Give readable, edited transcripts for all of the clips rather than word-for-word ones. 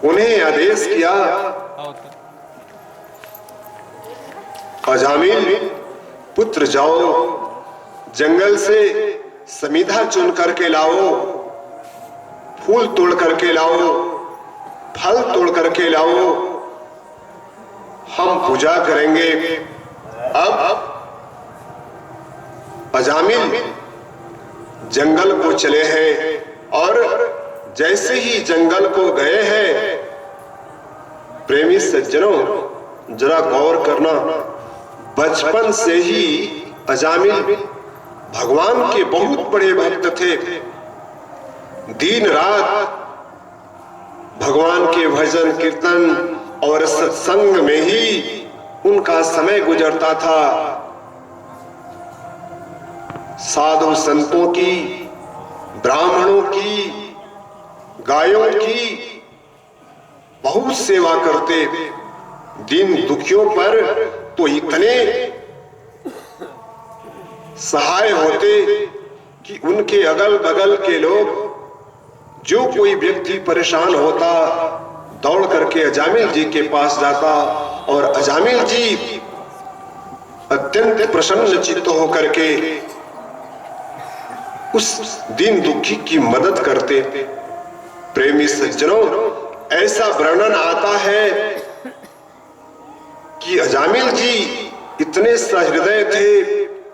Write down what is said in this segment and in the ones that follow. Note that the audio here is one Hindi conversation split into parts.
उन्हें आदेश किया, अजामिल पुत्र जाओ, जंगल से समीधा चुन करके लाओ, फूल तोड़ करके लाओ, फल तोड़ करके लाओ, हम पूजा करेंगे। अब अजामिल जंगल को चले हैं और जैसे ही जंगल को गए हैं, प्रेमी सज्जनों जरा गौर करना, बचपन से ही अजामिल भगवान के बहुत बड़े भक्त थे। दिन रात भगवान के भजन कीर्तन और सत्संग में ही उनका समय गुजरता था। साधु संतों की, ब्राह्मणों की, गायों की बहुत सेवा करते। दिन दुखियों पर तो इतने सहाय होते कि उनके अगल बगल के लोग, जो कोई व्यक्ति परेशान होता, दौड़ करके अजामिल जी के पास जाता और अजामिल जी अत्यंत प्रसन्न चित्त होकर के उस दिन दुखी की मदद करते। प्रेमी सज्जनों, ऐसा वर्णन आता है कि अजामिल जी इतने सहृदय थे,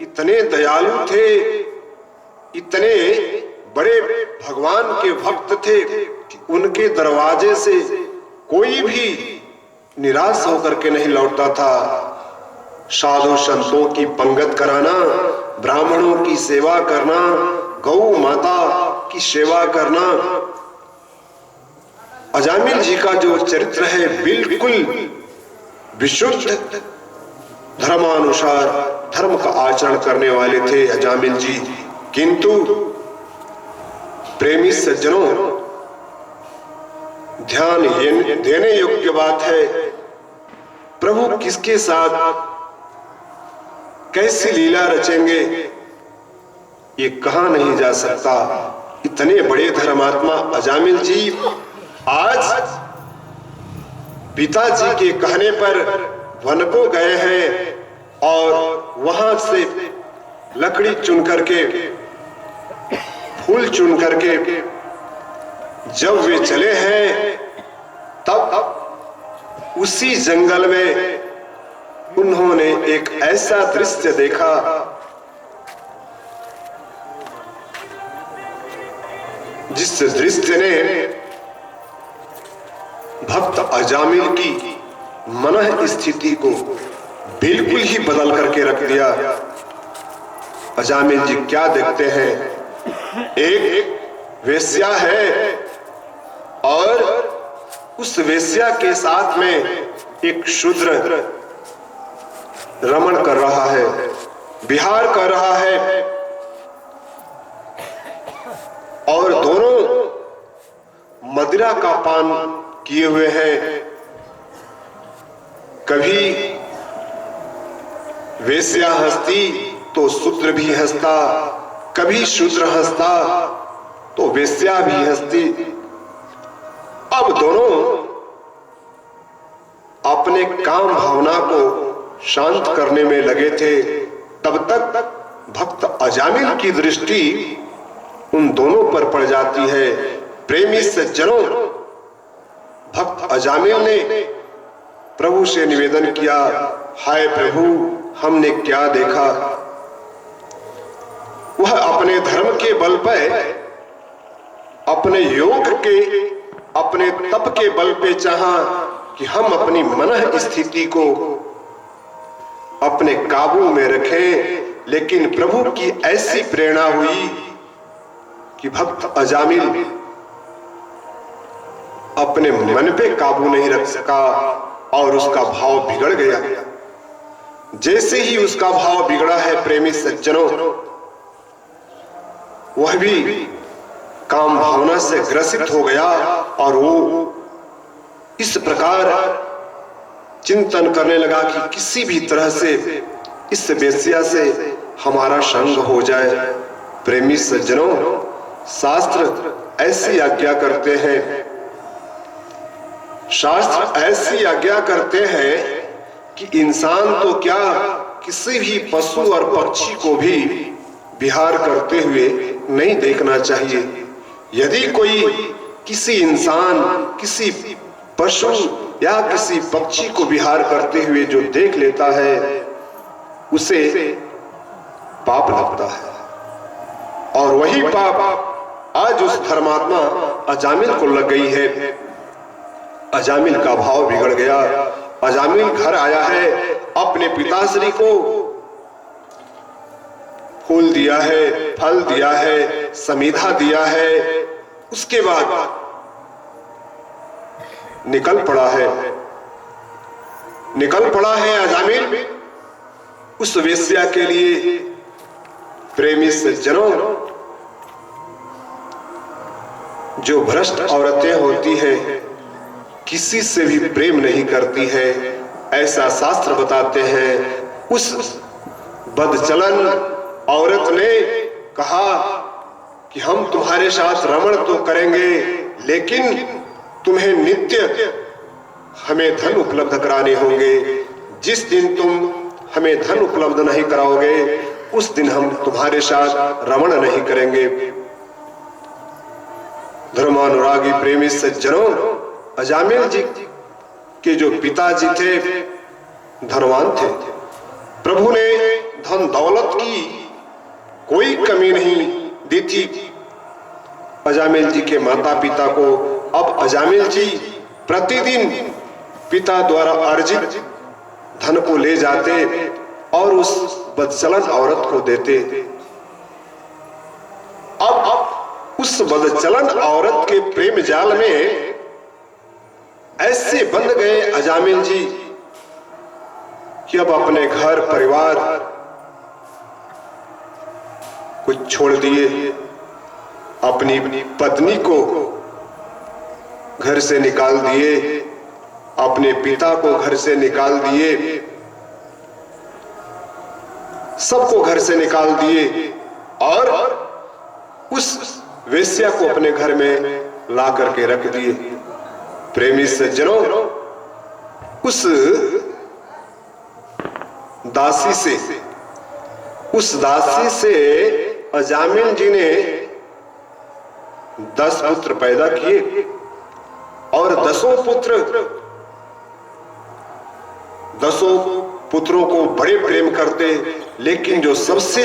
इतने दयालु थे, इतने बड़े भगवान के भक्त थे कि उनके दरवाजे से कोई भी निराश होकर के नहीं लौटता था। साधु संतों की पंगत कराना, ब्राह्मणों की सेवा करना, गौ माता की सेवा करना, अजामिल जी का जो चरित्र है बिल्कुल विशुद्ध धर्मानुसार धर्म का आचरण करने वाले थे अजामिल जी। किंतु प्रेमी सज्जनों, ध्यान देने योग्य बात है, प्रभु किसके साथ कैसी लीला रचेंगे ये कहा नहीं जा सकता। इतने बड़े धर्मात्मा अजामिल जी आज पिताजी के कहने पर वन को गए हैं और वहां से लकड़ी चुन करके, फूल चुन करके जब वे चले हैं, तब उसी जंगल में उन्होंने एक ऐसा दृश्य देखा जिस दृश्य ने भक्त अजामिल की मन स्थिति को बिल्कुल ही बदल करके रख दिया। अजामिल जी क्या देखते हैं, एक वेश्या है और उस वेश्या के साथ में एक शूद्र रमण कर रहा है, विहार कर रहा है और दोनों मदिरा का पान किए हुए हैं। कभी वेश्या हंसती तो शूद्र भी हंसता, कभी शूद्र हंसता तो वेश्या भी हंसती। अब दोनों अपने काम भावना को शांत करने में लगे थे। तब तक भक्त अजामिल की दृष्टि उन दोनों पर पड़ जाती है। प्रेमी सज्जनों, भक्त अजामिल ने प्रभु से निवेदन किया, हाय प्रभु, हमने क्या देखा। वह अपने धर्म के बल पर, अपने योग के, अपने तप के बल पे चाहा कि हम अपनी मन स्थिति को अपने काबू में रखें, लेकिन प्रभु की ऐसी प्रेरणा हुई कि भक्त अजामिल अपने मन पे काबू नहीं रख सका और उसका भाव बिगड़ गया। जैसे ही उसका भाव बिगड़ा है प्रेमी सज्जनों, वह भी काम भावना से ग्रसित हो गया और वो इस प्रकार चिंतन करने लगा कि किसी भी तरह से इस वेश्या से हमारा संग हो जाए। प्रेमी सज्जनों, शास्त्र ऐसी आज्ञा करते हैं शास्त्र ऐसी आज्ञा करते हैं कि इंसान तो क्या, किसी भी पशु और पक्षी को भी विहार करते हुए नहीं देखना चाहिए। यदि कोई किसी इंसान, किसी पशु या किसी पक्षी को विहार करते हुए जो देख लेता है, उसे पाप लगता है। और वही पाप आज उस धर्मात्मा अजामिल को लग गई है। अजामिल का भाव बिगड़ गया। अजामिल घर आया है, अपने पिताश्री को फूल दिया है, फल दिया है, समीधा दिया है, उसके बाद निकल पड़ा है अजामिल उस वेश्या के लिए। प्रेमी सज्जनों, जो भ्रष्ट औरतें होती हैं किसी से भी प्रेम नहीं करती है, ऐसा शास्त्र बताते हैं। उस बदचलन औरत ने कहा कि हम तुम्हारे साथ रमण तो करेंगे, लेकिन तुम्हें नित्य हमें धन उपलब्ध कराने होंगे। जिस दिन तुम हमें धन उपलब्ध नहीं कराओगे, उस दिन हम तुम्हारे साथ रमण नहीं करेंगे। धर्मानुरागी प्रेमी सज्जनों, अजामिल जी के जो पिताजी थे धनवान थे। प्रभु ने धन दौलत की कोई कमी नहीं दी थी अजामिल जी के माता पिता को। अब अजामिल जी प्रतिदिन पिता द्वारा अर्जित धन को ले जाते और उस बदचलन औरत को देते। अब उस बदचलन औरत के प्रेम जाल में ऐसे बंध गए अजामिल जी कि अब अपने घर परिवार को छोड़ दिए, अपनी पत्नी को घर से निकाल दिए, अपने पिता को घर से निकाल दिए, सबको घर से निकाल दिए और उस वेश्या को अपने घर में ला करके रख दिए। प्रेमी सज्जनों, उस दासी से अजामिल जी ने 10 पुत्र पैदा किए और 10 पुत्रों को बड़े प्रेम करते, लेकिन जो सबसे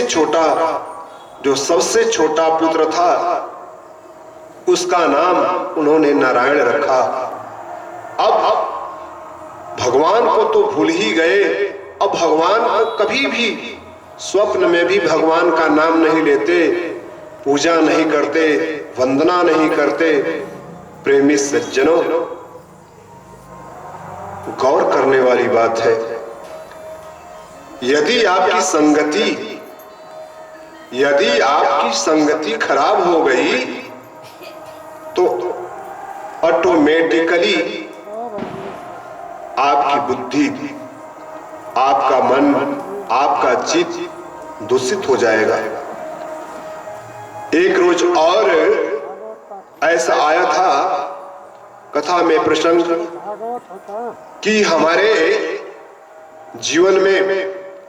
छोटा पुत्र था उसका नाम उन्होंने नारायण रखा। अब भगवान को तो भूल ही गए। अब भगवान को कभी भी स्वप्न में भी भगवान का नाम नहीं लेते, पूजा नहीं करते, वंदना नहीं करते। प्रेमी सज्जनों, गौर करने वाली बात है। यदि आपकी संगति खराब हो गई तो ऑटोमेटिकली आपकी बुद्धि, आपका मन, आपका चित्त दूषित हो जाएगा। एक रोज और ऐसा आया था कथा में प्रसंग कि हमारे जीवन में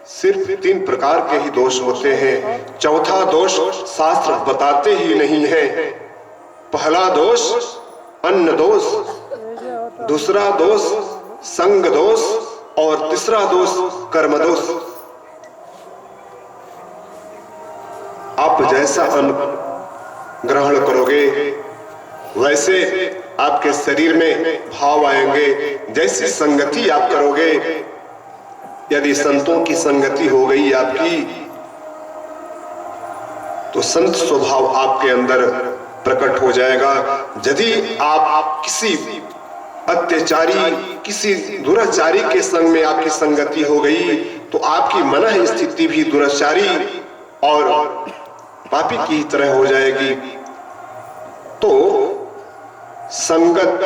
सिर्फ 3 प्रकार के ही दोष होते हैं। चौथा दोष शास्त्र बताते ही नहीं है। पहला दोष अन्न दोष, दूसरा दोष संग दोष और तीसरा दोष कर्म दोष। आप जैसा अन्न ग्रहण करोगे वैसे आपके शरीर में भाव आएंगे। जैसी संगति आप करोगे, यदि संतों की संगति हो गई आपकी, तो संत स्वभाव आपके अंदर प्रकट हो जाएगा। यदि आप किसी अत्याचारी, किसी दुराचारी के संग में आपकी संगति हो गई, तो आपकी मन स्थिति भी दुराचारी और पापी की तरह हो जाएगी। तो संगत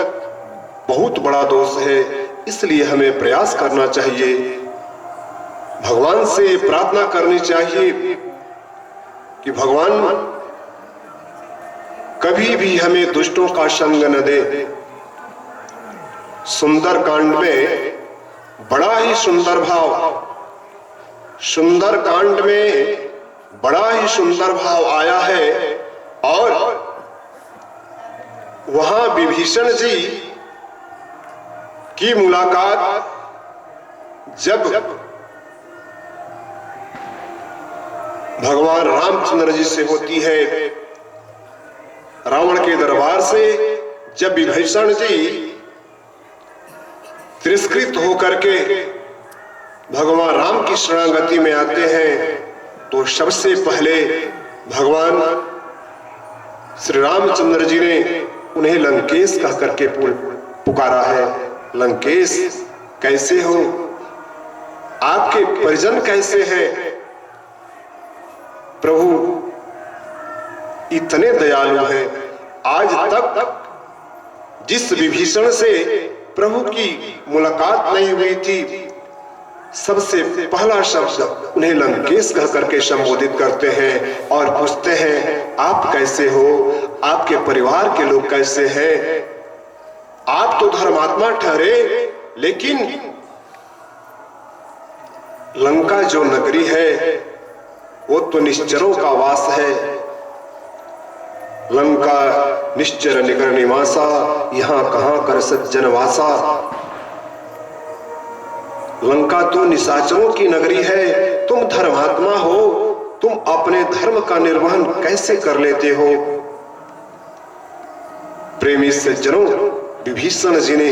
बहुत बड़ा दोष है। इसलिए हमें प्रयास करना चाहिए, भगवान से प्रार्थना करनी चाहिए कि भगवान कभी भी हमें दुष्टों का संग न दे। सुंदर कांड में बड़ा ही सुंदर भाव, सुंदर कांड में बड़ा ही सुंदर भाव आया है। और वहां विभीषण जी की मुलाकात जब भगवान रामचंद्र जी से होती है, रावण के दरबार से जब विभीषण जी तिरस्कृत होकर के भगवान राम की शरणागति में आते हैं, तो सबसे पहले भगवान श्री रामचंद्र जी ने उन्हें लंकेश कह करके पुकारा है। लंकेश कैसे हो, आपके परिजन कैसे हैं? प्रभु इतने दयालु हैं। आज तक जिस विभीषण से प्रभु की मुलाकात नहीं हुई थी, सबसे पहला शब्द उन्हें लंकेश कह करके संबोधित करते हैं और पूछते हैं, आप कैसे हो, आपके परिवार के लोग कैसे हैं? आप तो धर्मात्मा ठहरे, लेकिन लंका जो नगरी है वो तो निश्चरों का वास है। लंका निश्चर निकर निवासा, यहाँ कहां कर सज्जन वासा। लंका तो निशाचरों की नगरी है, तुम धर्मात्मा हो, तुम अपने धर्म का निर्वहन कैसे कर लेते हो? प्रेमी सज्जनों, विभीषण जी ने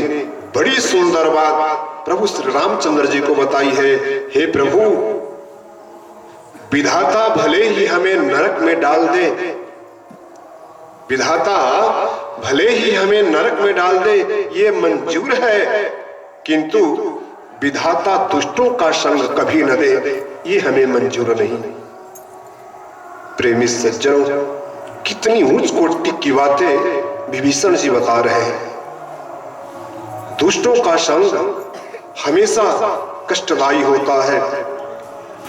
बड़ी सुंदर बात प्रभु श्री रामचंद्र जी को बताई है। हे प्रभु, विधाता भले ही हमें नरक में डाल दे, विधाता भले ही हमें नरक में डाल दे, ये मंजूर है, किंतु विधाता दुष्टों का संग कभी न दे, ये हमें मंजूर नहीं। प्रेमी सज्जनों, कितनी उच्च कोटि की बातें विभीषण जी बता रहे हैं। दुष्टों का संग हमेशा कष्टदायी होता है,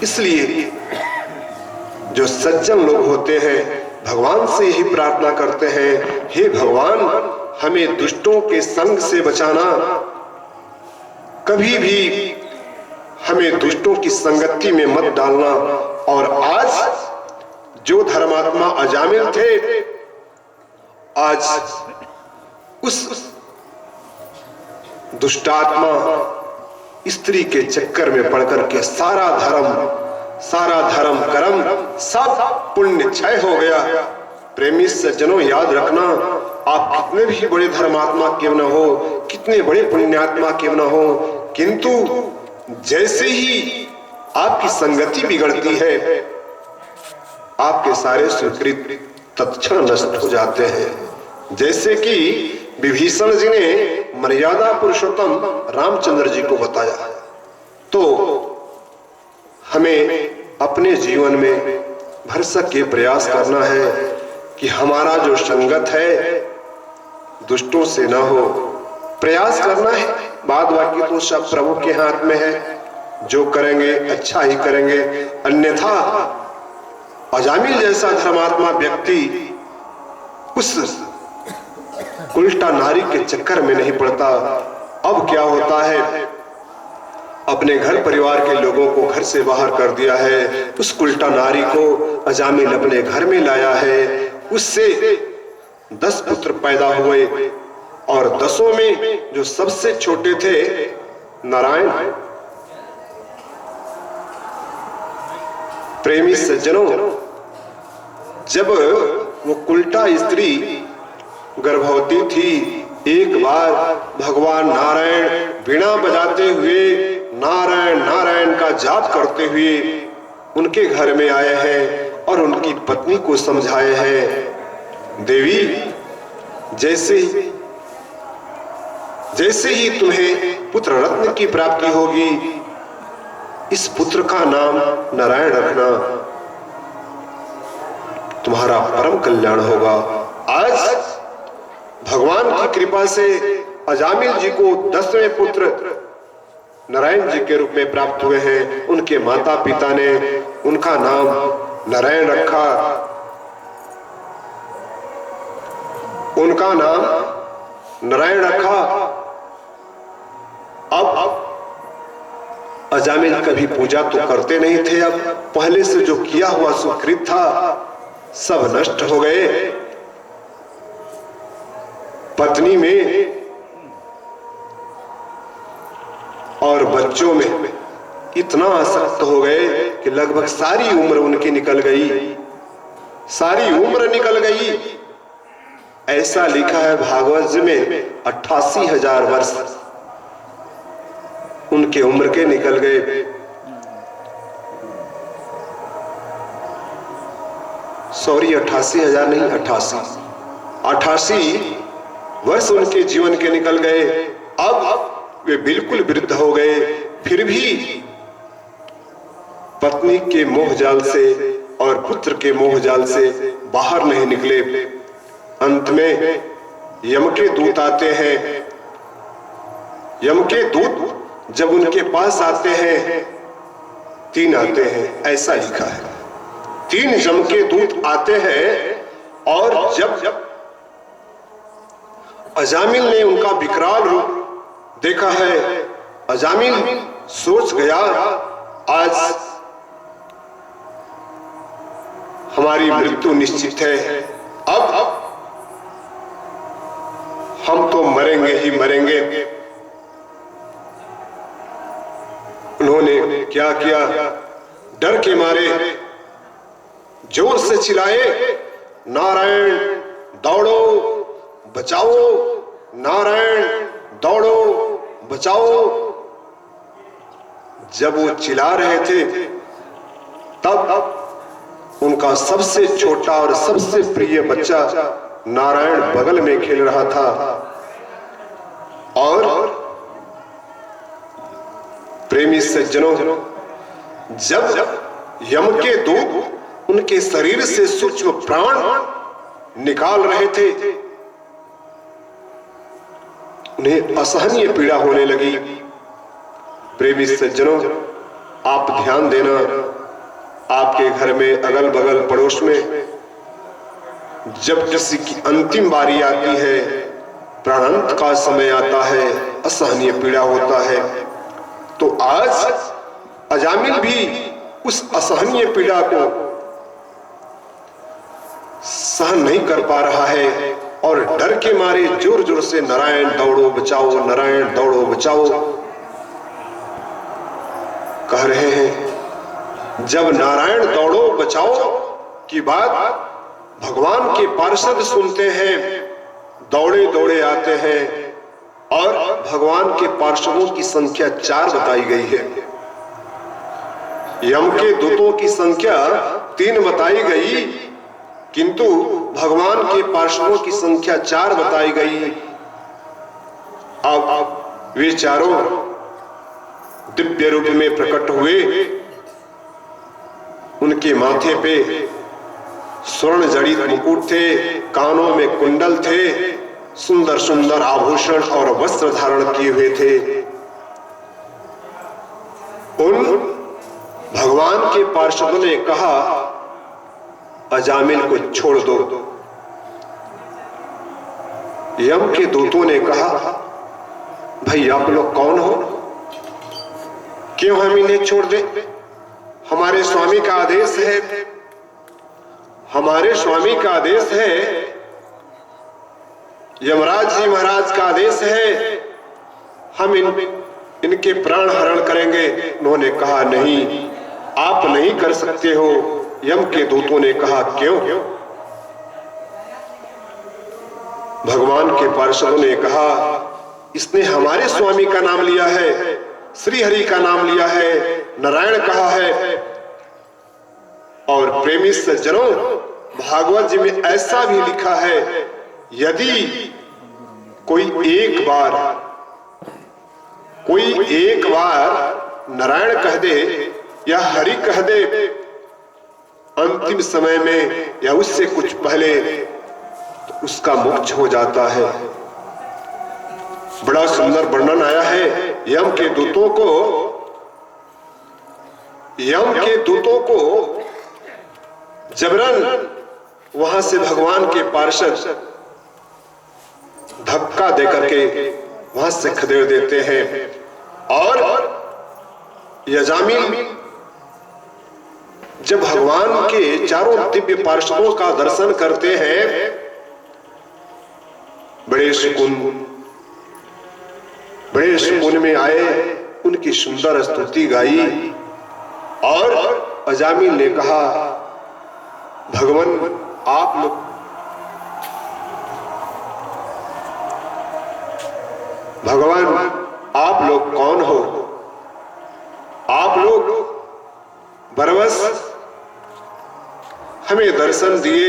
इसलिए जो सज्जन लोग होते हैं भगवान से ही प्रार्थना करते हैं, हे भगवान हमें दुष्टों के संग से बचाना, कभी भी हमें दुष्टों की संगति में मत डालना। और आज जो धर्मात्मा अजामिल थे, आज उस दुष्टात्मा स्त्री के चक्कर में पड़कर के सारा धर्म कर्म सब पुण्य क्षय हो गया। प्रेमी सज्जनों, याद रखना, आप कितने भी बड़े धर्मात्मा क्यों न हो, कितने बड़े पुण्यात्मा क्यों न हो, किंतु जैसे ही आपकी संगति बिगड़ती है, आपके सारे सुकृत तत्क्षण नष्ट हो जाते हैं। जैसे कि विभीषण जी ने मर्यादा पुरुषोत्तम रामचंद्र जी को बताया। तो हमें अपने जीवन में भरसक ये प्रयास करना है कि हमारा जो संगत है दुष्टों से ना हो, प्रयास करना है। बाद बाकी तो सब प्रभु के हाथ में है, जो करेंगे अच्छा ही करेंगे। अन्यथा अजामिल जैसा धर्मात्मा व्यक्ति उस उल्टा नारी के चक्कर में नहीं पड़ता। अब क्या होता है, अपने घर परिवार के लोगों को घर से बाहर कर दिया है, उस उल्टा नारी को अजामिल अपने घर में लाया है, उससे 10 पुत्र पैदा हुए और 10 में जो सबसे छोटे थे नारायण। प्रेमी सज्जनों, जब वो उल्टा स्त्री गर्भवती थी, एक बार भगवान नारायण वीणा बजाते हुए नारायण नारायण का जाप करते हुए उनके घर में आए हैं और उनकी पत्नी को समझाए हैं, देवी जैसे ही तुम्हें पुत्र रत्न की प्राप्ति होगी, इस पुत्र का नाम नारायण रखना, तुम्हारा परम कल्याण होगा। आज भगवान की कृपा से अजामिल जी को 10वें पुत्र नारायण जी के रूप में प्राप्त हुए हैं। उनके माता पिता ने उनका नाम नारायण रखा, उनका नाम नारायण रखा। अजामिल कभी पूजा तो करते नहीं थे, अब पहले से जो किया हुआ सुकृत था सब नष्ट हो गए। पत्नी में और बच्चों में इतना आसक्त हो गए कि लगभग सारी उम्र उनकी निकल गई, सारी उम्र निकल गई। ऐसा लिखा है भागवत में 88,000 वर्ष उनके उम्र के निकल गए। सॉरी 88,000 नहीं, 88 वर्ष उनके जीवन के निकल गए। अब वे बिल्कुल वृद्ध हो गए, फिर भी पत्नी के मोह जाल से और पुत्र के मोह जाल से बाहर नहीं निकले। अंत में यम के दूत आते हैं। यम के दूत जब उनके पास आते हैं, 3 आते हैं, ऐसा लिखा है। 3 यम के दूत आते हैं और जब अजामिल ने उनका विकराल रूप देखा है, अजामिल सोच गया आज हमारी मृत्यु निश्चित है, अब हम तो मरेंगे ही मरेंगे। उन्होंने क्या किया, डर के मारे जोर से चिल्लाए, नारायण दौड़ो बचाओ, नारायण दौड़ो बचाओ। जब वो चिल्ला रहे थे तब उनका सबसे छोटा और सबसे प्रिय बच्चा नारायण बगल में खेल रहा था और प्रेमी सज्जनों, जब यम के दूत उनके शरीर से सूक्ष्म प्राण निकाल रहे थे, उन्हें असहनीय पीड़ा होने लगी। प्रेमी सज्जनों, आप ध्यान देना, आपके घर में अगल बगल पड़ोस में जब किसी की अंतिम बारी आती है, प्राणांत का समय आता है, असहनीय पीड़ा होता है, तो आज अजामिल भी उस असहनीय पीड़ा को सहन नहीं कर पा रहा है और डर के मारे जोर जोर से नारायण दौड़ो बचाओ, नारायण दौड़ो बचाओ कह रहे हैं। जब नारायण दौड़ो बचाओ की बात भगवान के पार्षद सुनते हैं, दौड़े दौड़े आते हैं और भगवान के पार्षदों की संख्या 4 बताई गई है। यम के दूतों की संख्या 3 बताई गई, किंतु भगवान के पार्षदों की संख्या 4 बताई गई। अब वे चारों दिव्य रूप में प्रकट हुए। उनके माथे पे स्वर्ण जड़ित मुकुट थे, कानों में कुंडल थे, सुंदर सुंदर आभूषण और वस्त्र धारण किए हुए थे। उन भगवान के पार्षदों ने कहा, अजामिल को छोड़ दो। यम के दूतों ने कहा, भाई आप लोग कौन हो, क्यों हम इन्हें छोड़ दें? हमारे स्वामी का आदेश है, हमारे स्वामी का आदेश है, यमराज जी महाराज का आदेश है, हम इनके प्राण हरण करेंगे। उन्होंने कहा, नहीं, आप नहीं कर सकते हो। यम के दूतों ने कहा, क्यों? भगवान के पार्षदों ने कहा, इसने हमारे स्वामी का नाम लिया है, श्री हरि का नाम लिया है, नारायण कहा है। और प्रेमी सज्जनों, भागवत जी में ऐसा भी लिखा है, यदि कोई एक बार नारायण कह दे या हरि कह दे अंतिम समय में या उससे कुछ पहले, तो उसका मोक्ष हो जाता है। बड़ा सुंदर वर्णन आया है। यम के दूतों को जबरन वहां से भगवान के पार्षद धक्का देकर के वहां से खदेड़ देते हैं और यजामिल जब भगवान के चारों दिव्य पार्षदों का दर्शन करते हैं, बड़े सुकून में आए, उनकी सुंदर स्तुति गाई और अजामिल ने कहा, भगवान आप लोग कौन हो? आप लोग बरबस हमें दर्शन दिए,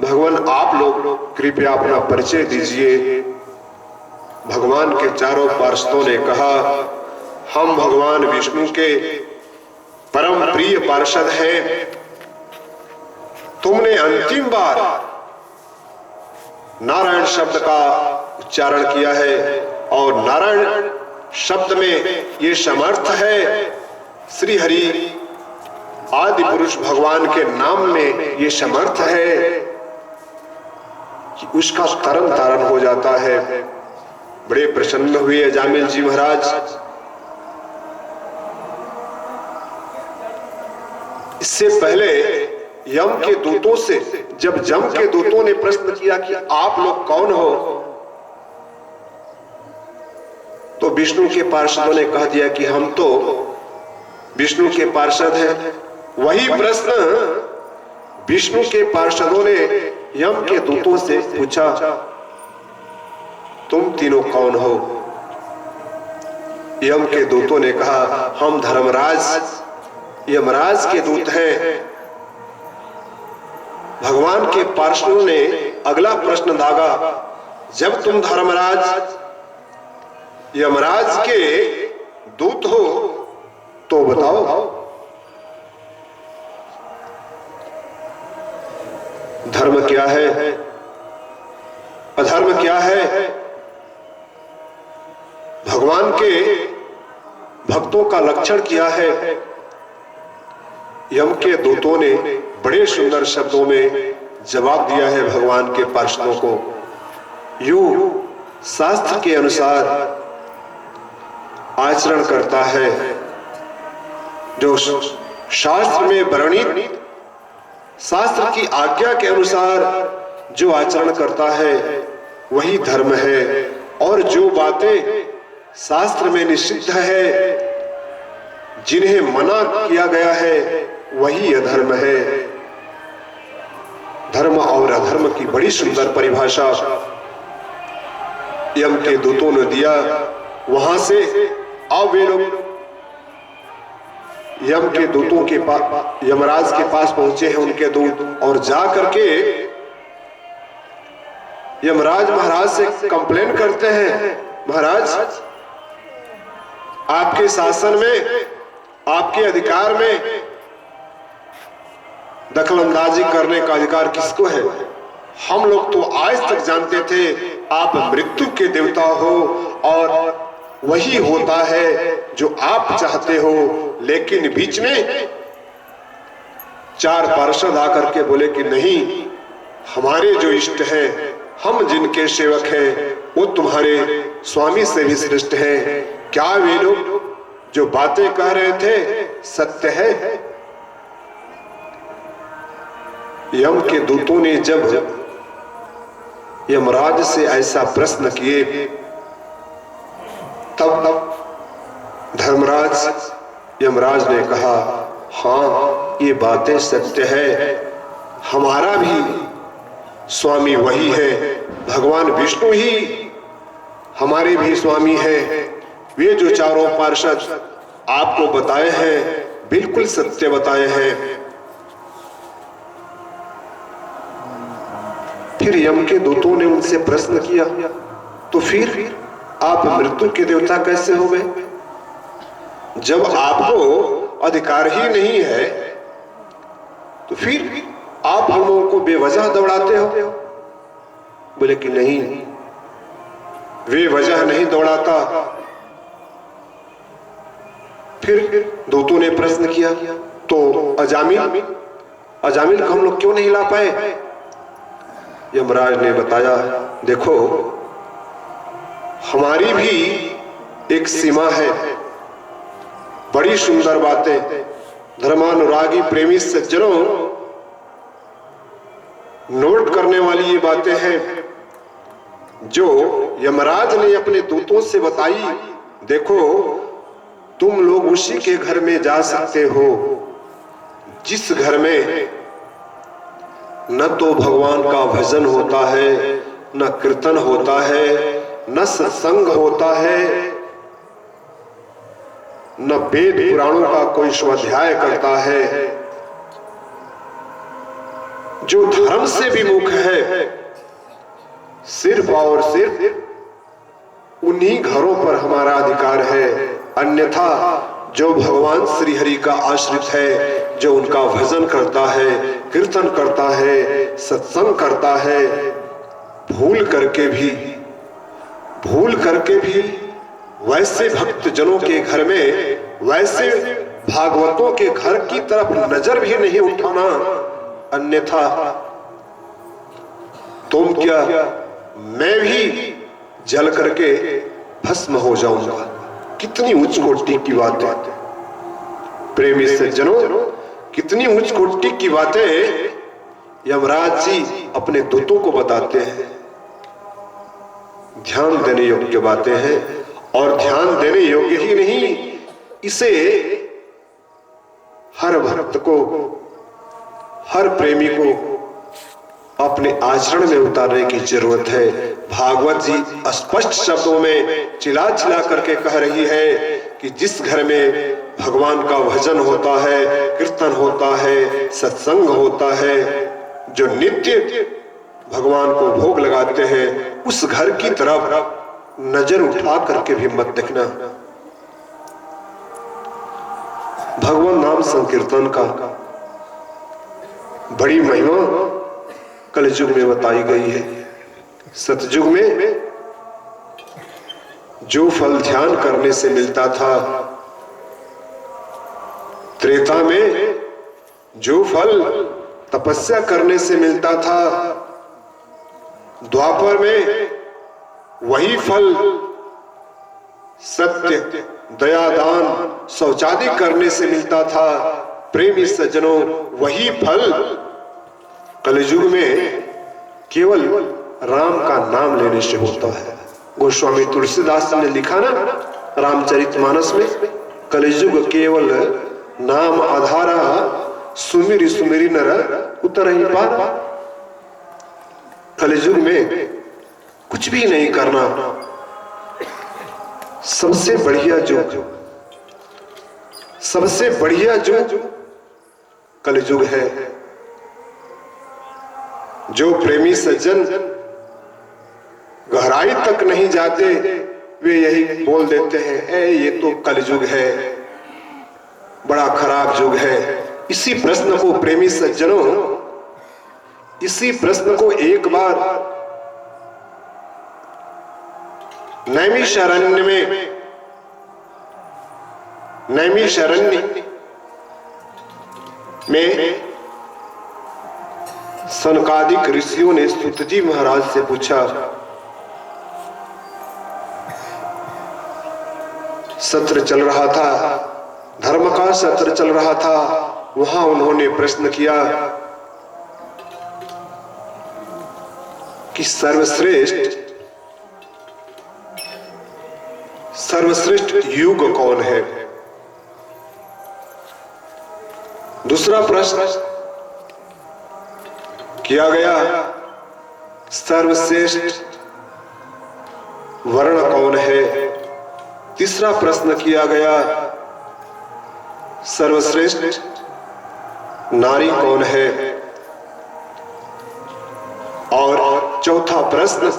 भगवान आप लोग कृपया अपना परिचय दीजिए। भगवान के चारों पार्षदों ने कहा, हम भगवान विष्णु के परम प्रिय पार्षद हैं। तुमने अंतिम बार नारायण शब्द का उच्चारण किया है और नारायण शब्द में ये समर्थ है, श्री हरि आदि पुरुष भगवान के नाम में ये समर्थ है कि उसका तरन तारण हो जाता है। बड़े प्रसन्न हुए अजामिल जी महाराज। इससे पहले यम के दूतों से, जब यम के दूतों ने प्रश्न किया कि आप लोग कौन हो, तो विष्णु के पार्षदों ने कह दिया कि हम तो विष्णु के पार्षद हैं। वही प्रश्न विष्णु के पार्षदों ने यम के दूतों से पूछा, तुम तीनों कौन हो? यम के दूतों ने कहा, हम धर्मराज यमराज के दूत हैं। भगवान के पार्षदों ने अगला प्रश्न दागा, जब तुम धर्मराज यमराज के दूत हो तो बताओ, धर्म क्या है, अधर्म क्या है? भगवान के भक्तों का लक्षण क्या है? यम के दूतों ने बड़े सुंदर शब्दों में जवाब दिया है भगवान के पार्षदों को। यूं शास्त्र के अनुसार आचरण करता है, जो शास्त्र में वर्णित शास्त्र की आज्ञा के अनुसार जो आचरण करता है वही धर्म है, और जो बातें शास्त्र में निषिद्ध है, जिन्हें मना किया गया है, वही अधर्म है। धर्म और अधर्म की बड़ी सुंदर परिभाषा यम के दूतों ने दिया। वहां से अब वे लोग यम के दूतों के पास, यमराज के पास पहुंचे हैं उनके दूत, और जा करके यमराज महाराज से कंप्लेन करते हैं, महाराज आपके शासन में, आपके अधिकार में दखलंदाजी करने का अधिकार किसको है? हम लोग तो आज तक जानते थे आप मृत्यु के देवता हो और वही होता है जो आप चाहते हो, लेकिन बीच में चार पार्षद आकर के बोले कि नहीं, हमारे जो इष्ट हैं, हम जिनके सेवक हैं, वो तुम्हारे स्वामी से भी श्रेष्ठ हैं। क्या वे लोग जो बातें कह रहे थे सत्य है? यम के दूतों ने जब यमराज से ऐसा प्रश्न किए, तब धर्मराज यमराज ने कहा, हाँ ये बातें सत्य है, हमारा भी स्वामी वही है, भगवान विष्णु ही हमारे भी स्वामी हैं। वे जो चारों पार्षद आपको बताए हैं बिल्कुल सत्य बताए हैं। फिर यम के दूतों ने उनसे प्रश्न किया, तो फिर आप मृत्यु के देवता कैसे हो गए? जब आपको अधिकार ही नहीं है तो फिर आप हम लोगों को बेवजह दौड़ाते हो? बोले कि नहीं, बेवजह नहीं दौड़ाता। फिर दूतों ने प्रश्न किया, तो अजामिल को हम लोग क्यों नहीं ला पाए? यमराज ने बताया, देखो हमारी भी एक सीमा है, बड़ी सुंदर बातें धर्मानुरागी प्रेमी सज्जनों नोट करने वाली ये बातें हैं जो यमराज ने अपने दूतों से बताई। देखो, तुम लोग उसी के घर में जा सकते हो जिस घर में न तो भगवान का भजन होता है, न कीर्तन होता है, न सत्संग होता है, न वेद पुराणों का कोई स्वाध्याय करता है। जो धर्म से विमुख है, सिर्फ और सिर्फ उन्हीं घरों पर हमारा अधिकार है। अन्यथा जो भगवान श्री हरि का आश्रित है, जो उनका भजन करता है, कीर्तन करता है, सत्संग करता है, भूल करके भी वैसे भक्त जनों के घर में, वैसे भागवतों के घर की तरफ नजर भी नहीं उठाना। अन्यथा तुम क्या, मैं भी जल करके भस्म हो जाऊंगा। कितनी उच्च कोटि की बातें प्रेमी सज्जनों, कितनी उच्च कोटि की बातें यमराज जी अपने दूतों को बताते हैं। ध्यान देने योग्य बातें हैं, और ध्यान देने योग्य ही नहीं, इसे हर भक्त को, हर प्रेमी को अपने आचरण में उतारने की जरूरत है। भागवत जी स्पष्ट शब्दों में चिल्ला चिल्ला करके कह रही है कि जिस घर में भगवान का भजन होता है, कीर्तन होता है, सत्संग होता है, जो नित्य भगवान को भोग लगाते हैं, उस घर की तरफ नजर उठा करके भी मत देखना। भगवान नाम संकीर्तन का बड़ी महिमा कलयुग में बताई गई है। सतयुग में जो फल ध्यान करने से मिलता था, त्रेता में जो फल तपस्या करने से मिलता था, द्वापर में वही फल सत्य, दया, दान, शौचादि करने से मिलता था। प्रेमी सज्जनों, वही फल कलयुग में केवल राम का नाम लेने से होता है। गोस्वामी तुलसीदास ने लिखा ना रामचरितमानस में, कलयुग केवल नाम आधारा, सुमिरी सुमिरी नर उतर ही पार। कलयुग में कुछ भी नहीं करना। सबसे बढ़िया जो कलयुग है। जो प्रेमी सज्जन गहराई तक नहीं जाते, वे यही बोल देते हैं, ये तो कलयुग है, बड़ा खराब युग है। इसी प्रश्न को प्रेमी सज्जनों, इसी प्रश्न को एक बार नैमिषारण्य में सनकादिक ऋषियों ने सूत जी महाराज से पूछा। सत्र चल रहा था, धर्म का सत्र चल रहा था। वहां उन्होंने प्रश्न किया कि सर्वश्रेष्ठ युग कौन है। दूसरा प्रश्न किया गया, सर्वश्रेष्ठ वर्ण कौन है। तीसरा प्रश्न किया गया, सर्वश्रेष्ठ नारी कौन है। और चौथा प्रश्न,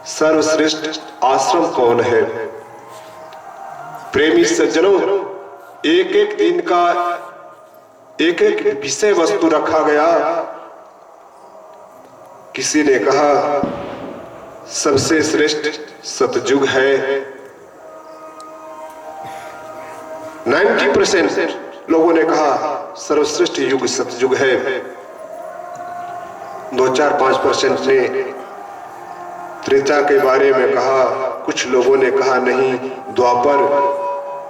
सर्वश्रेष्ठ आश्रम कौन है। प्रेमी सज्जनों, एक एक दिन का एक एक विषय वस्तु रखा गया। किसी ने कहा सबसे श्रेष्ठ सतयुग है। 90% लोगों ने कहा सर्वश्रेष्ठ युग सतयुग है। 2-4-5% ने त्रेता के बारे में कहा। कुछ लोगों ने कहा नहीं, द्वापर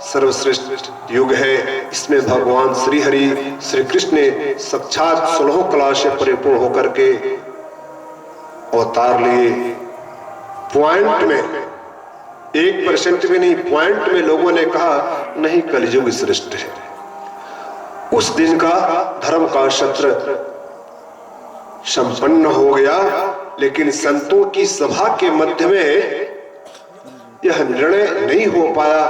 सर्वश्रेष्ठ युग है। इसमें भगवान श्री हरि श्री कृष्ण ने साक्षात 16 कला से परिपूर्ण होकर के अवतार लिए। पॉइंट में 1% भी नहीं, पॉइंट में लोगों ने कहा नहीं कलयुग श्रेष्ठ है। उस दिन का धर्म का सत्र संपन्न हो गया, लेकिन संतों की सभा के मध्य में यह निर्णय नहीं हो पाया,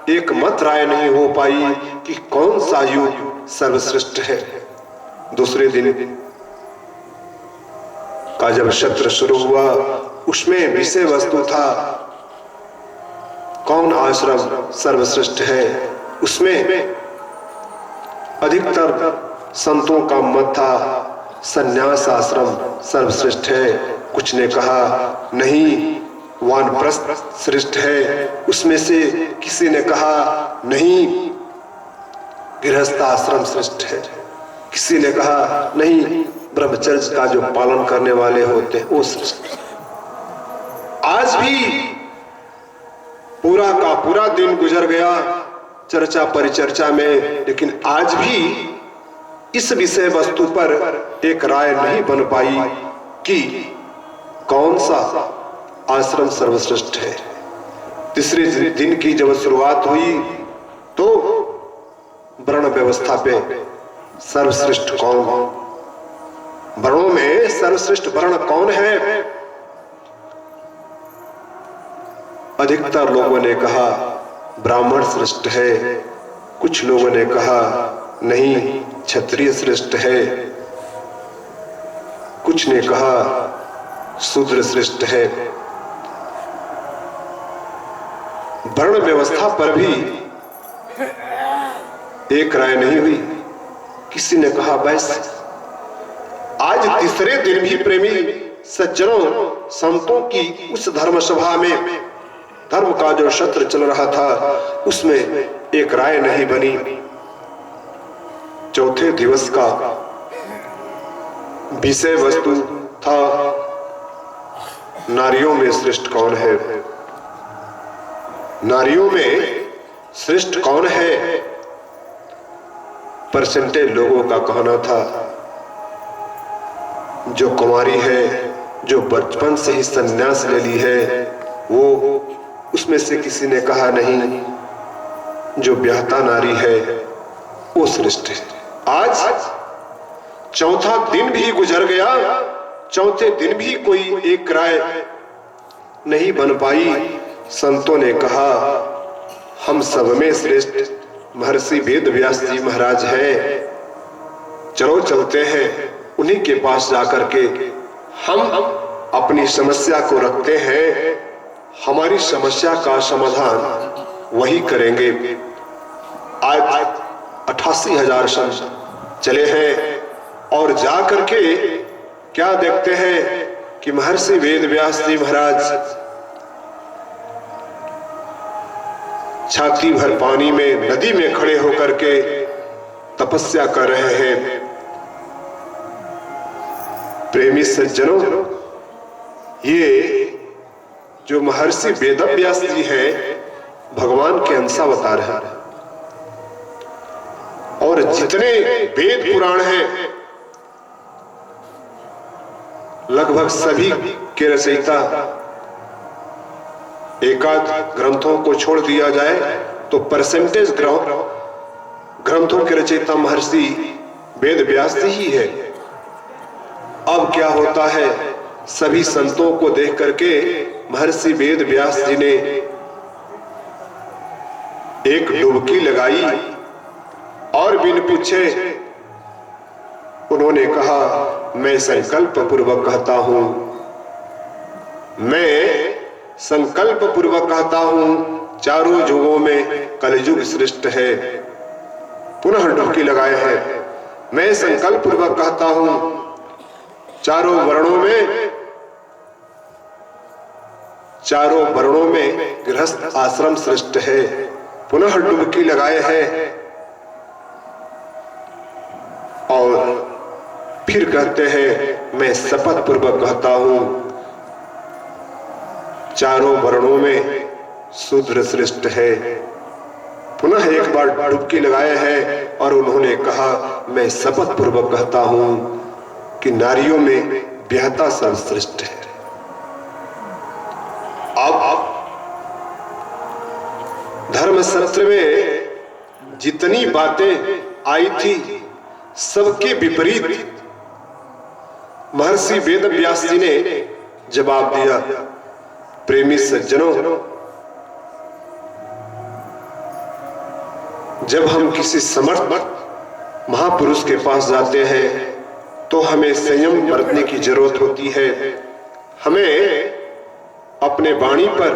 एक मत राय नहीं हो पाई कि कौन सा युग सर्वश्रेष्ठ है। दूसरे दिन का जब सत्र शुरू हुआ, उसमें विषय वस्तु था कौन आश्रम सर्वश्रेष्ठ है। उसमें अधिकतर संतों का मत था संन्यास आश्रम सर्वश्रेष्ठ है। कुछ ने कहा नहीं वानप्रस्थ श्रेष्ठ है। उसमें से किसी ने कहा नहीं गृहस्थ आश्रम श्रेष्ठ है। किसी ने कहा नहीं ब्रह्मचर्य का जो पालन करने वाले होते हैं वो श्रेष्ठ। आज भी पूरा का पूरा दिन गुजर गया चर्चा परिचर्चा में, लेकिन आज भी इस विषय वस्तु पर एक राय नहीं बन पाई कि कौन सा आश्रम सर्वश्रेष्ठ है। तीसरे दिन की जब शुरुआत हुई तो वर्ण व्यवस्था पे सर्वश्रेष्ठ कौन, वर्णों में सर्वश्रेष्ठ वर्ण कौन है। अधिकतर लोगों ने कहा ब्राह्मण श्रेष्ठ है। कुछ लोगों ने कहा नहीं क्षत्रिय श्रेष्ठ है। कुछ ने कहा शूद्र श्रेष्ठ है। वर्ण व्यवस्था पर भी एक राय नहीं हुई। किसी ने कहा वैश्य। आज तीसरे दिन भी प्रेमी सज्जनों संतों की उस धर्म सभा में धर्म का जो सत्र चल रहा था उसमें एक राय नहीं बनी। चौथे दिवस का विषय वस्तु था नारियों में श्रेष्ठ कौन है। नारियों में श्रेष्ठ कौन है परसेंटेज लोगों का कहना था जो कुमारी है, जो बचपन से ही संन्यास ले ली है वो। उसमें से किसी ने कहा नहीं जो ब्याहता नारी है वो श्रेष्ठ है। आज चौथा दिन भी गुजर गया, चौथे दिन भी कोई एक राय नहीं बन पाई। संतों ने कहा हम सब में श्रेष्ठ महर्षि वेद व्यास जी महाराज हैं, चलो चलते हैं उन्हीं के पास जाकर के हम अपनी समस्या को रखते हैं, हमारी समस्या का समाधान वही करेंगे। आज 88,000 संत चले हैं और जा करके क्या देखते हैं कि महर्षि वेद व्यास जी महाराज छाती भर पानी में नदी में खड़े होकर के तपस्या कर रहे हैं। प्रेमी सज्जनों, ये जो महर्षि वेदव्यास जी हैं भगवान के अंशावतार हैं और जितने वेद पुराण हैं लगभग सभी के रचयिता, एकाध ग्रंथों को छोड़ दिया जाए तो परसेंटेज ग्रंथों के रचयिता महर्षि वेद व्यास जी ही है। अब क्या होता है, सभी संतों को देख करके महर्षि वेद व्यास जी ने एक डुबकी लगाई और बिन पूछे उन्होंने कहा मैं संकल्प पूर्वक कहता हूं, मैं संकल्प पूर्वक कहता हूं चारों युगों में कलयुग श्रेष्ठ है। पुनः डुबकी लगाए हैं, मैं संकल्प पूर्वक कहता हूं चारों वर्णों में गृहस्थ आश्रम श्रेष्ठ है। पुनः डुबकी लगाए हैं और फिर कहते हैं मैं शपथ पूर्वक कहता हूं चारों वर्णों में शूद्र श्रेष्ठ है। पुनः एक बार डुबकी लगाए हैं और उन्होंने कहा, मैं शपथ पूर्वक कहता हूं कि नारियों में ब्याहता सर्वश्रेष्ठ है। अब धर्म सत्र में जितनी बातें आई थी सबके विपरीत महर्षि वेद व्यास जी ने जवाब दिया। प्रेमी सज्जनों, जब हम किसी समर्थ महापुरुष के पास जाते हैं तो हमें संयम बरतने की जरूरत होती है। हमें अपने वाणी पर,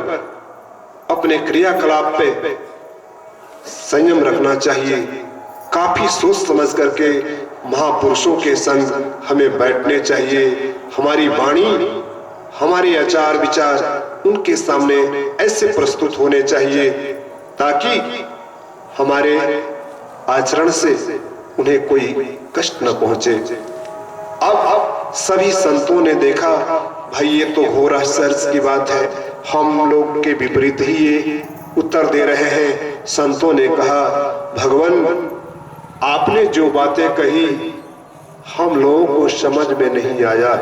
अपने क्रियाकलाप पे संयम रखना चाहिए। काफी सोच समझ करके महापुरुषों के संग हमें बैठने चाहिए। हमारी वाणी, हमारे आचार विचार उनके सामने ऐसे प्रस्तुत होने चाहिए ताकि हमारे आचरण से उन्हें कोई कष्ट न पहुंचे। अब सभी संतों ने देखा, भाई ये तो घोर आश्चर्य की बात है, हम लोग के विपरीत ही ये उत्तर दे रहे हैं। संतों ने कहा, भगवान आपने जो बातें कही हम लोगों को समझ में नहीं आया,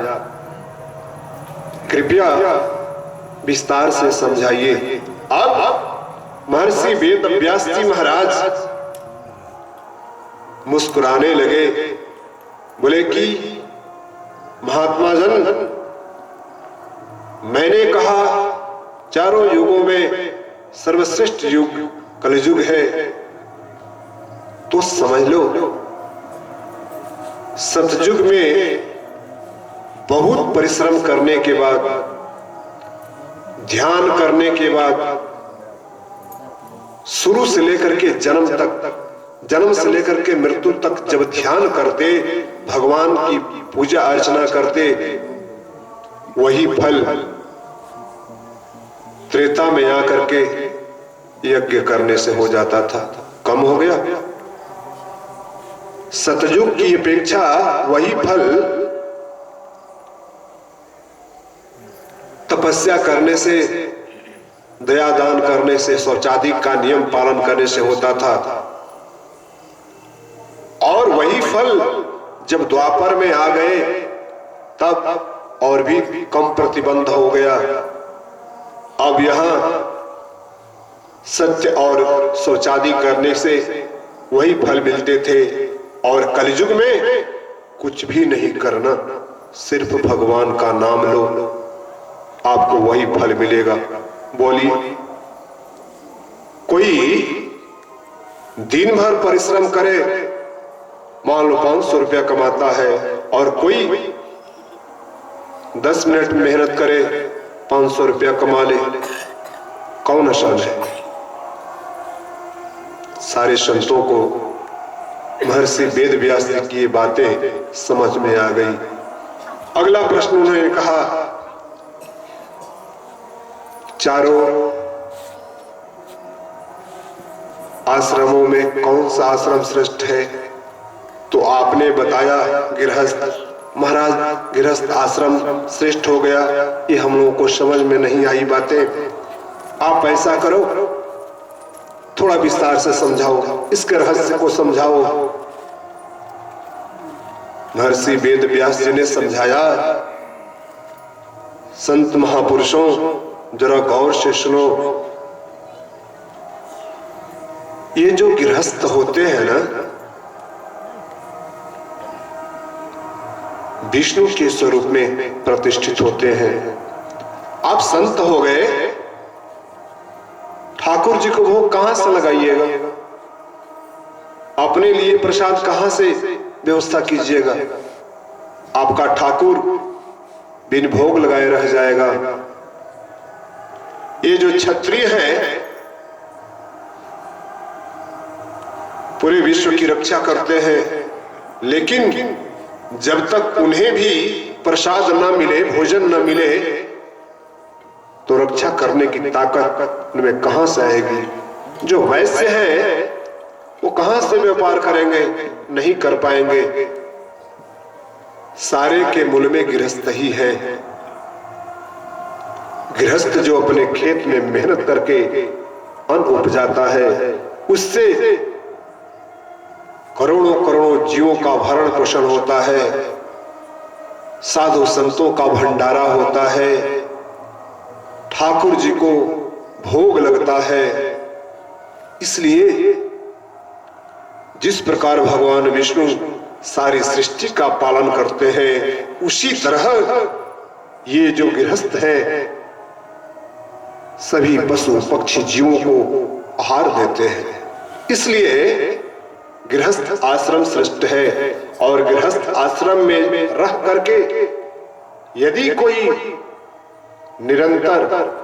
कृपया विस्तार से समझाइए। अब महर्षि वेद व्यास जी महाराज मुस्कुराने लगे, बोले कि महात्मा जन, मैंने कहा चारों युगों में सर्वश्रेष्ठ युग कलयुग है, तो समझ लो सतयुग में बहुत परिश्रम करने के बाद, ध्यान करने के बाद, शुरू से लेकर के जन्म तक, जन्म से लेकर के मृत्यु तक जब ध्यान करते, भगवान की पूजा अर्चना करते, वही फल त्रेता में आकर के यज्ञ करने से हो जाता था, कम हो गया। सतयुग की अपेक्षा वही फल तपस्या करने से, दया दान करने से, शौचादि का नियम पालन करने से होता था। और वही फल जब द्वापर में आ गए तब और भी कम प्रतिबंध हो गया। अब यहां सत्य और शौचादि करने से वही फल मिलते थे, और कलयुग में कुछ भी नहीं करना, सिर्फ भगवान का नाम लो, आपको वही फल मिलेगा। बोलिए, कोई दिन भर परिश्रम करे, मान लो 500 रुपया कमाता है, और कोई 10 मिनट मेहनत करे 500 रुपया कमा ले, कौन आसान है? सारे संतों को महर्षि वेद व्यास जी की ये बातें समझ में आ गई। अगला प्रश्न उन्होंने कहा, चारों आश्रमों में कौन सा आश्रम श्रेष्ठ है? तो आपने बताया गृहस्थ। महाराज, गृहस्थ आश्रम श्रेष्ठ हो गया, ये हम लोगों को समझ में नहीं आई बातें। आप ऐसा करो, थोड़ा विस्तार से समझाओ, इसके रहस्य को समझाओ। महर्षि वेद व्यास जी ने समझाया, संत महापुरुषों जरा गौर से सुनो, ये जो गृहस्थ होते हैं ना, विष्णु के स्वरूप में प्रतिष्ठित होते हैं। आप संत हो गए, ठाकुर जी को भोग कहां से लगाइएगा? अपने लिए प्रसाद कहां से व्यवस्था कीजिएगा? आपका ठाकुर बिन भोग लगाए रह जाएगा। ये जो क्षत्रिय हैं पूरे विश्व की रक्षा करते हैं, लेकिन जब तक उन्हें भी प्रसाद न मिले, भोजन न मिले, तो रक्षा करने की ताकत उनमें कहां से आएगी? जो वैश्य हैं वो कहां से व्यापार करेंगे? नहीं कर पाएंगे। सारे के मूल में गृहस्थ ही है। गृहस्थ जो अपने खेत में मेहनत करके अन्न उपजाता है, उससे करोड़ों करोड़ों जीवों का भरण पोषण होता है, साधु संतों का भंडारा होता है, ठाकुर जी को भोग लगता है। इसलिए जिस प्रकार भगवान विष्णु सारी सृष्टि का पालन करते हैं, उसी तरह ये जो गृहस्थ है सभी पशु पक्षी जीवों को आहार देते हैं। इसलिए गृहस्थ आश्रम श्रेष्ठ है। और गृहस्थ आश्रम में रह करके यदि कोई निरंतर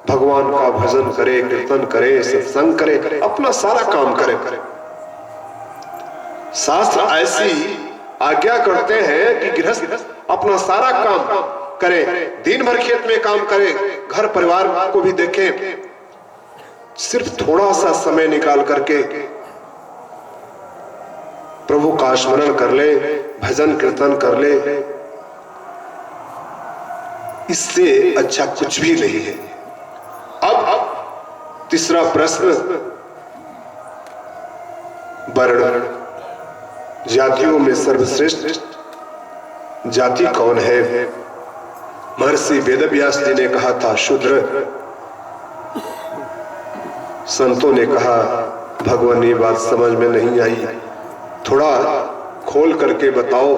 भगवान का भजन करे, कीर्तन करे, सत्संग करे, अपना सारा काम करे, शास्त्र ऐसी आज्ञा करते हैं कि गृहस्थ अपना सारा काम करे, दिन भर खेत में काम करे, घर परिवार को भी देखे, सिर्फ थोड़ा सा समय निकाल करके प्रभु का स्मरण कर ले, भजन कीर्तन कर ले, इससे अच्छा कुछ भी नहीं है। अब तीसरा प्रश्न, वर्ण जातियों में सर्वश्रेष्ठ जाति कौन है? महर्षि वेदव्यास जी ने कहा था शूद्र। संतों ने कहा भगवान ये बात समझ में नहीं आई, थोड़ा खोल करके बताओ।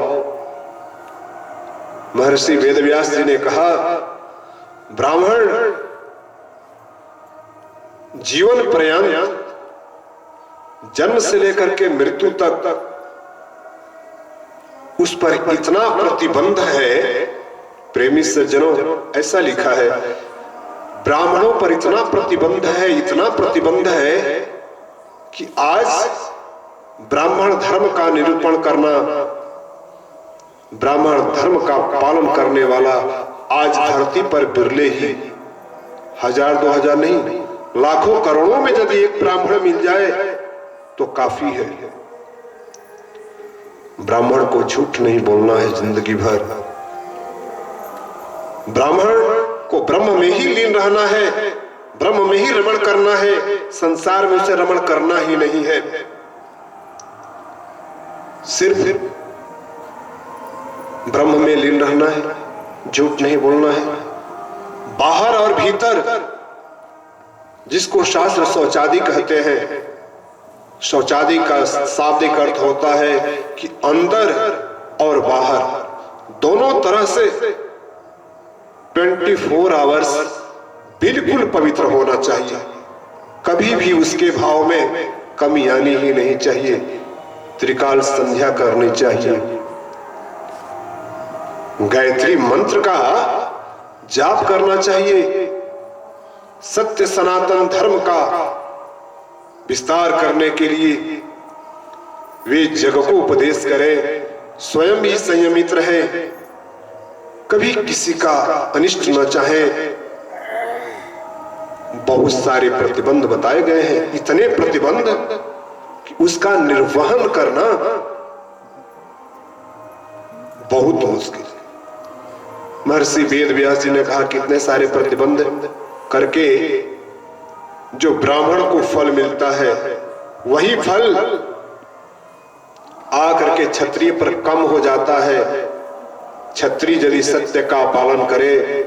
महर्षि वेदव्यास जी ने कहा ब्राह्मण जीवन पर्यंत जन्म से लेकर के मृत्यु तक उस पर इतना प्रतिबंध है, प्रेमी सज्जनों ऐसा लिखा है, ब्राह्मणों पर इतना प्रतिबंध है, इतना प्रतिबंध है कि आज ब्राह्मण धर्म का निरूपण करना, ब्राह्मण धर्म का पालन करने वाला आज धरती पर बिरले ही, 1000-2000 नहीं, लाखों करोड़ों में यदि एक ब्राह्मण मिल जाए तो काफी है। ब्राह्मण को झूठ नहीं बोलना है जिंदगी भर, ब्राह्मण को ब्रह्म में ही लीन रहना है, ब्रह्म में ही रमण करना है, संसार में उसे रमण करना ही नहीं है। सिर्फ ब्रह्म में लीन रहना है, झूठ नहीं बोलना है। बाहर और भीतर, जिसको शास्त्र शौचादि कहते हैं, शौचादि का शाब्दिक अर्थ होता है कि अंदर और बाहर दोनों तरह से 24 आवर्स बिल्कुल पवित्र होना चाहिए, कभी भी उसके भाव में कमी आनी ही नहीं चाहिए। त्रिकाल संध्या करनी चाहिए, गायत्री मंत्र का जाप करना चाहिए, सत्य सनातन धर्म का विस्तार करने के लिए वे जग को उपदेश करें, स्वयं भी संयमित रहे, कभी किसी का अनिष्ट न चाहे। बहुत सारे प्रतिबंध बताए गए हैं, इतने प्रतिबंध कि उसका निर्वहन करना बहुत मुश्किल है। महर्षि वेदव्यास जी ने कहा कितने सारे प्रतिबंध करके जो ब्राह्मण को फल मिलता है वही फल आकर के क्षत्रिय पर कम हो जाता है। क्षत्रिय यदि सत्य का पालन करे,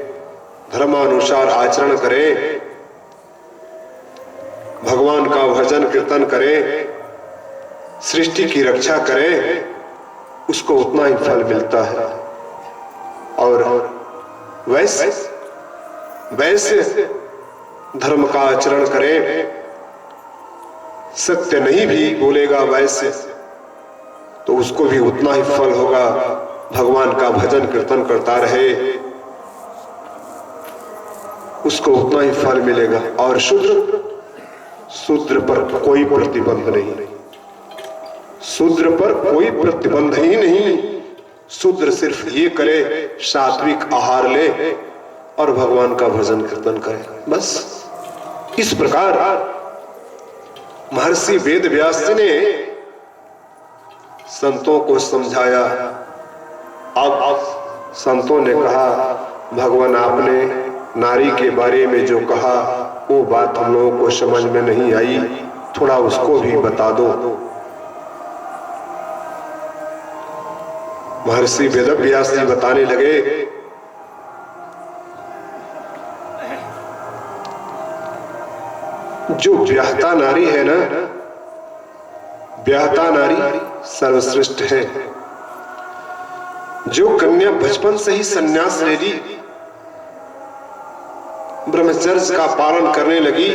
धर्मानुसार आचरण करे, भगवान का भजन कीर्तन करे, सृष्टि की रक्षा करे, उसको उतना ही फल मिलता है। और वैसे धर्म का आचरण करे, सत्य नहीं भी बोलेगा वैसे, तो उसको भी उतना ही फल होगा। भगवान का भजन कीर्तन करता रहे, उसको उतना ही फल मिलेगा। और शूद्र पर कोई प्रतिबंध नहीं, शूद्र पर कोई प्रतिबंध ही नहीं। शूद्र सिर्फ ये करे, सात्विक आहार ले और भगवान का भजन कीर्तन करे, बस। इस प्रकार महर्षि वेदव्यास जी ने संतों को समझाया। अब संतों ने कहा भगवान आपने नारी के बारे में जो कहा वो बात हम लोगों को समझ में नहीं आई, थोड़ा उसको भी बता दो। महर्षि वेदव्यास जी बताने लगे, जो ब्याहता नारी है ना, ब्याहता नारी सर्वश्रेष्ठ है। जो कन्या बचपन से ही संन्यास ले ली, ब्रह्मचर्य का पालन करने लगी,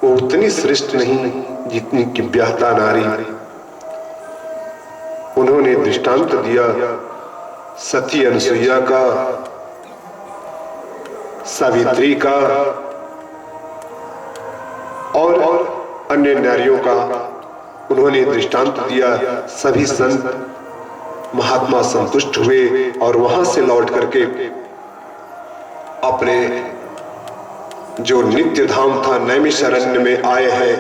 वो उतनी श्रेष्ठ नहीं जितनी कि ब्याहता नारी। उन्होंने दृष्टांत दिया सती अनुसुईया का, सावित्री का और अन्य नारियों का। उन्होंने दृष्टांत दिया। सभी संत महात्मा संतुष्ट हुए और वहां से लौट करके अपने जो नित्य धाम था नैमिषारण्य में आए हैं।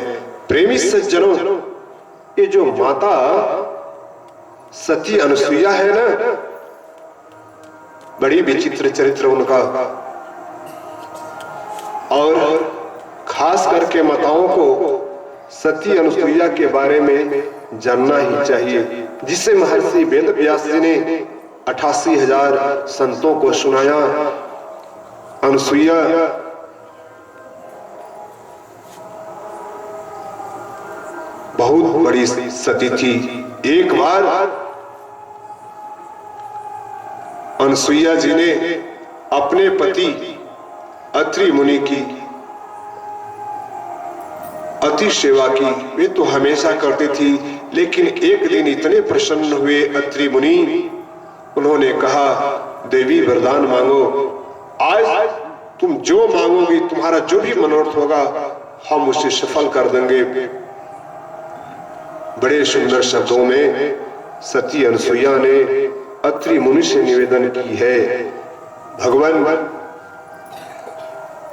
प्रेमी सज्जनों, ये जो माता सती अनुसुईया है ना, बड़ी विचित्र चरित्र उनका, और खास करके माताओं को सती अनुसुईया के बारे में जानना ही चाहिए, जिसे महर्षि वेदव्यास जी ने 88,000 संतों को सुनाया। अनुसुईया बहुत बड़ी सती थी। एक बार अनुसुईया जी ने अपने पति अत्रि मुनि की अति सेवा की। वे तो हमेशा करती थी, लेकिन एक दिन इतने प्रसन्न हुए अत्रि मुनि, उन्होंने कहा, देवी वरदान मांगो, आज तुम जो मांगोगी, तुम्हारा जो भी मनोरथ होगा, हम उसे सफल कर देंगे। बड़े सुंदर शब्दों में सती अनुसुईया ने अत्रि मुनि से निवेदन की है, भगवान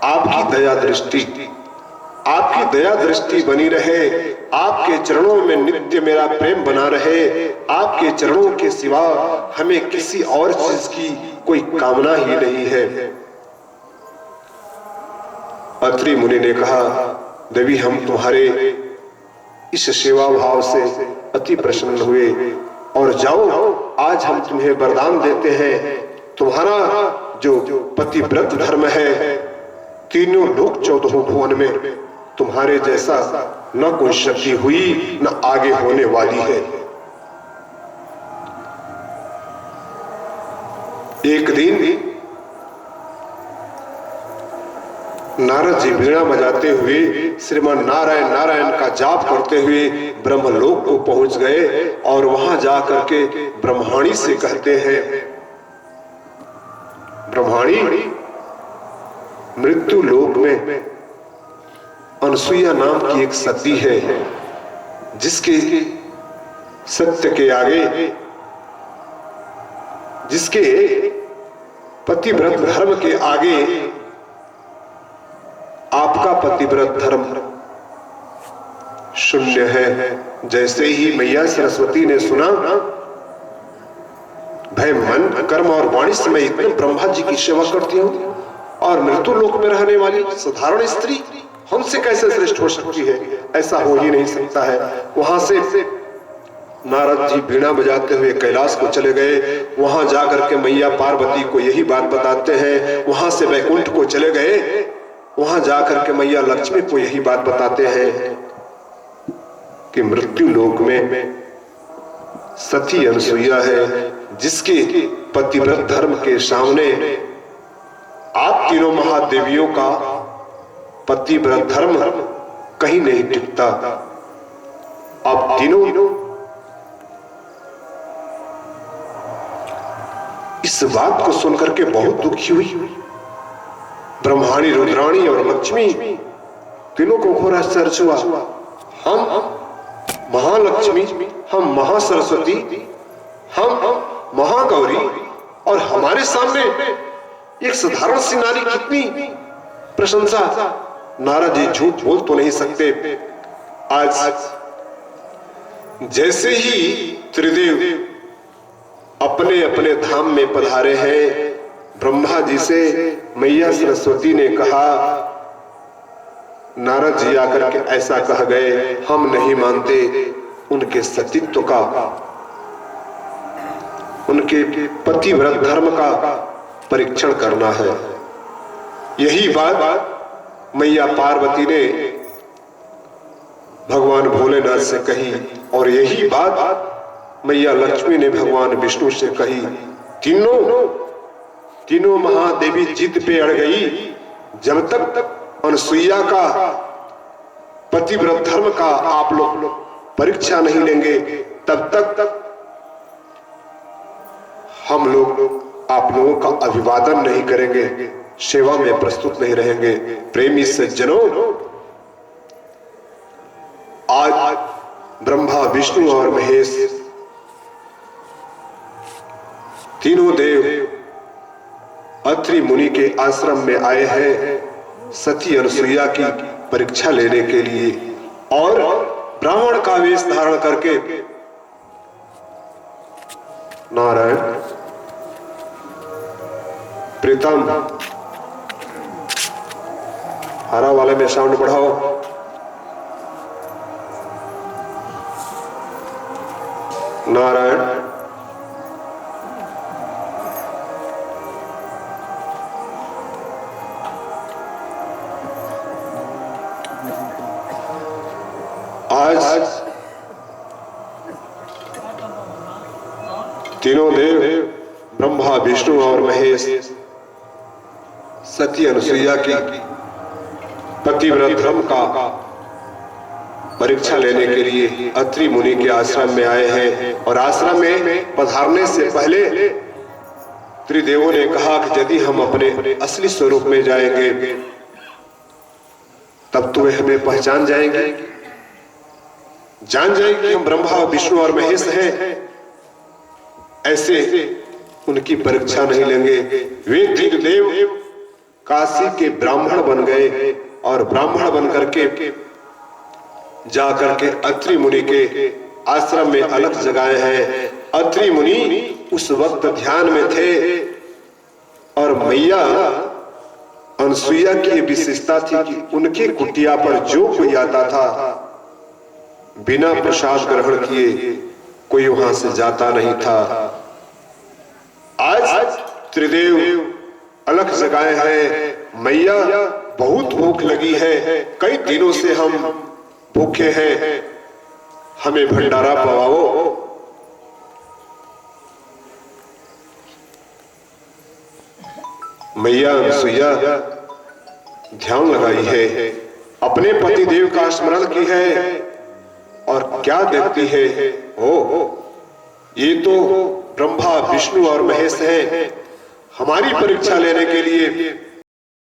आपकी दया दृष्टि बनी रहे, आपके चरणों में नित्य मेरा प्रेम बना रहे। आपके चरणों के सिवा हमें किसी और चीज की कोई कामना ही नहीं है। अत्रि मुनि ने कहा, देवी हम तुम्हारे इस सेवा भाव से अति प्रसन्न हुए, और जाओ आज हम तुम्हें वरदान देते हैं, तुम्हारा जो पतिव्रत धर्म है, तीनों लोक 14 भुवन में तुम्हारे जैसा न कोई शक्ति हुई न आगे होने वाली है। एक दिन नारद जी वीणा बजाते हुए श्रीमान नारायण नारायण का जाप करते हुए ब्रह्मलोक को पहुंच गए, और वहां जाकर के ब्रह्माणी से कहते हैं, ब्रह्माणी, मृत्यु लोक में अनुसुईया नाम की एक सती है, जिसके सत्य के आगे, जिसके पतिव्रत धर्म के आगे आपका पतिव्रत धर्म शून्य है। जैसे ही मैया सरस्वती ने सुना, भाई मन कर्म और वाणी से मैं इतने ब्रह्मा जी की सेवा करती हूँ, और मृत्यु लोक में रहने वाली साधारण स्त्री हमसे कैसे श्रेष्ठ हो सकती है, ऐसा हो ही नहीं सकता है। वहां से नारद जी वीणा बजाते हुए कैलाश को चले गए। वहां जाकर के मैया पार्वती को यही बात बताते हैं। वहां से वैकुंठ को चले गए। वहां जाकर के मैया लक्ष्मी को यही बात बताते हैं कि मृत्यु लोक में सती अनुसुईया है, जिसके पतिव्रत धर्म के सामने आप तीनों महादेवियों का पतिव्रत धर्म कहीं नहीं टिकता। अब तीनों इस बात को सुनकर के बहुत दुखी हुई। ब्रह्माणी, रुद्राणी और लक्ष्मी तीनों को घोर आश्चर्य हुआ। हम महालक्ष्मी, हम महासरस्वती, हम महागौरी, और हमारे सामने एक साधारण सी नारी कितनी प्रशंसा। नारद जी झूठ बोल तो नहीं सकते। आज जैसे ही त्रिदेव अपने अपने धाम में पधारे हैं, ब्रह्मा जी से मैया सरस्वती ने कहा नारद जी आकर के ऐसा कह गए, हम नहीं मानते उनके सतीत्व का, उनके पतिव्रत धर्म का परीक्षण करना है। यही बात मैया पार्वती ने भगवान भोलेनाथ से कही और यही बात मैया लक्ष्मी ने भगवान विष्णु से कही। तीनों महादेवी जिद पे अड़ गई। जब तक अनसुईया का पतिव्रत धर्म का आप लोग परीक्षा नहीं लेंगे, तब तक हम लोग आप लोगों का अभिवादन नहीं करेंगे, सेवा में प्रस्तुत नहीं रहेंगे। प्रेमी सज्जनों, आज ब्रह्मा विष्णु और महेश तीनों देव अत्रि मुनि के आश्रम में आए हैं सती अनसुईया की परीक्षा लेने के लिए और ब्राह्मण का वेश धारण करके। नारायण प्रीतम, हरा वाले में साउंड बढ़ाओ। नारायण आज तीनों देव ब्रह्मा विष्णु और महेश सती अनसुईया की पतिव्रत धर्म का परीक्षा लेने के लिए अत्रि मुनि के आश्रम में आए हैं और आश्रम में पधारने से पहले त्रिदेवों ने कहा कि यदि हम अपने असली स्वरूप में जाएंगे तब तो वे हमें पहचान जाएंगे, जान जाएंगे कि हम ब्रह्मा विष्णु और महेश हैं। ऐसे उनकी परीक्षा नहीं लेंगे। वे तीन देव काशी के ब्राह्मण बन गए और ब्राह्मण बन करके जाकर के अत्रि मुनि के आश्रम में अलग जगाए हैं। अत्रि मुनि उस वक्त ध्यान में थे और मैया अनसुईया की विशेषता थी कि उनके कुटिया पर जो कोई आता था बिना प्रसाद ग्रहण किए कोई वहां से जाता नहीं था। आज त्रिदेव अलग जगाए हैं। मैया बहुत भूख लगी है, कई दिनों से हम भूखे हैं, हमें भंडारा पवाओ। मैया अनसुईया ध्यान लगाई है, अपने पति देव का स्मरण की है और क्या देखती है, ओ ये तो ब्रह्मा विष्णु और महेश हैं, हमारी परीक्षा लेने के लिए